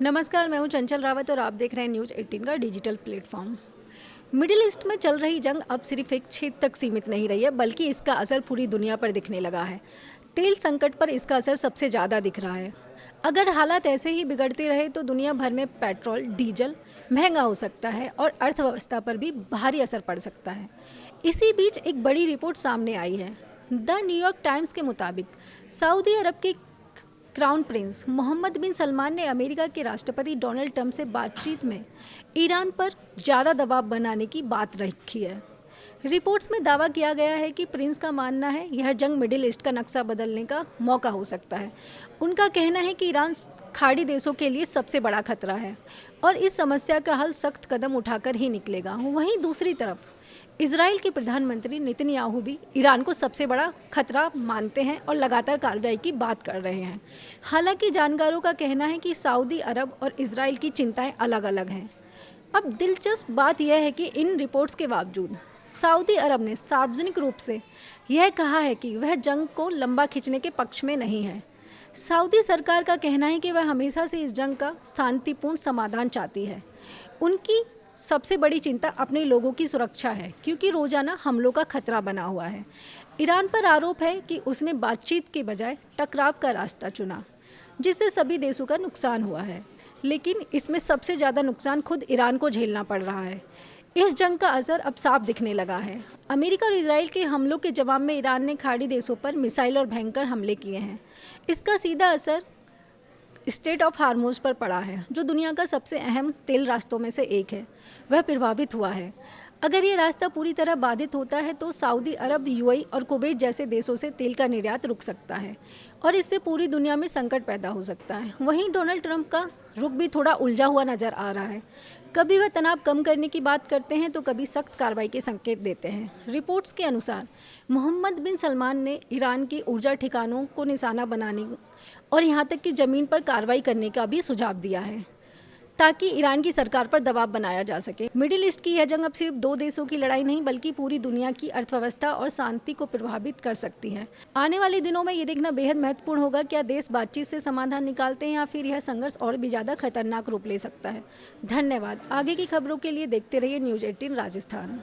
नमस्कार, मैं हूं चंचल रावत और आप देख रहे हैं न्यूज़ 18 का डिजिटल प्लेटफॉर्म। मिडिल ईस्ट में चल रही जंग अब सिर्फ एक क्षेत्र तक सीमित नहीं रही है, बल्कि इसका असर पूरी दुनिया पर दिखने लगा है। तेल संकट पर इसका असर सबसे ज़्यादा दिख रहा है। अगर हालात ऐसे ही बिगड़ते रहे तो दुनिया भर में पेट्रोल, डीजल महंगा हो सकता है और अर्थव्यवस्था पर भी भारी असर पड़ सकता है। इसी बीच एक बड़ी रिपोर्ट सामने आई है। द न्यूयॉर्क टाइम्स के मुताबिक सऊदी अरब के क्राउन प्रिंस मोहम्मद बिन सलमान ने अमेरिका के राष्ट्रपति डोनाल्ड ट्रंप से बातचीत में ईरान पर ज़्यादा दबाव बनाने की बात रखी है। रिपोर्ट्स में दावा किया गया है कि प्रिंस का मानना है यह जंग मिडिल ईस्ट का नक्शा बदलने का मौका हो सकता है। उनका कहना है कि ईरान खाड़ी देशों के लिए सबसे बड़ा खतरा है और इस समस्या का हल सख्त कदम उठाकर ही निकलेगा। वहीं दूसरी तरफ इजराइल के प्रधानमंत्री नेतन्याहू भी ईरान को सबसे बड़ा खतरा मानते हैं और लगातार कार्रवाई की बात कर रहे हैं। हालांकि जानकारों का कहना है कि सऊदी अरब और इजराइल की चिंताएं अलग अलग हैं। अब दिलचस्प बात यह है कि इन रिपोर्ट्स के बावजूद सऊदी अरब ने सार्वजनिक रूप से यह कहा है कि वह जंग को लंबा खींचने के पक्ष में नहीं है। सऊदी सरकार का कहना है कि वह हमेशा से इस जंग का शांतिपूर्ण समाधान चाहती है। उनकी सबसे बड़ी चिंता अपने लोगों की सुरक्षा है, क्योंकि रोज़ाना हमलों का खतरा बना हुआ है। ईरान पर आरोप है कि उसने बातचीत के बजाय टकराव का रास्ता चुना, जिससे सभी देशों का नुकसान हुआ है। लेकिन इसमें सबसे ज़्यादा नुकसान खुद ईरान को झेलना पड़ रहा है। इस जंग का असर अब साफ दिखने लगा है। अमेरिका और इजराइल के हमलों के जवाब में ईरान ने खाड़ी देशों पर मिसाइल और भयंकर हमले किए हैं। इसका सीधा असर स्ट्रेट ऑफ हार्मोज पर पड़ा है, जो दुनिया का सबसे अहम तेल रास्तों में से एक है। वह प्रभावित हुआ है। अगर ये रास्ता पूरी तरह बाधित होता है तो सऊदी अरब, यूएई और कुवैत जैसे देशों से तेल का निर्यात रुक सकता है और इससे पूरी दुनिया में संकट पैदा हो सकता है। वहीं डोनाल्ड ट्रंप का रुख भी थोड़ा उलझा हुआ नजर आ रहा है। कभी वह तनाव कम करने की बात करते हैं तो कभी सख्त कार्रवाई के संकेत देते हैं। रिपोर्ट्स के अनुसार मोहम्मद बिन सलमान ने ईरान की ऊर्जा ठिकानों को निशाना बनाने और यहाँ तक कि ज़मीन पर कार्रवाई करने का भी सुझाव दिया है, ताकि ईरान की सरकार पर दबाव बनाया जा सके। मिडिल ईस्ट की यह जंग अब सिर्फ दो देशों की लड़ाई नहीं, बल्कि पूरी दुनिया की अर्थव्यवस्था और शांति को प्रभावित कर सकती है। आने वाले दिनों में ये देखना बेहद महत्वपूर्ण होगा, क्या देश बातचीत से समाधान निकालते हैं या फिर यह संघर्ष और भी ज़्यादा खतरनाक रूप ले सकता है। धन्यवाद। आगे की खबरों के लिए देखते रहिए न्यूज़ 18 राजस्थान।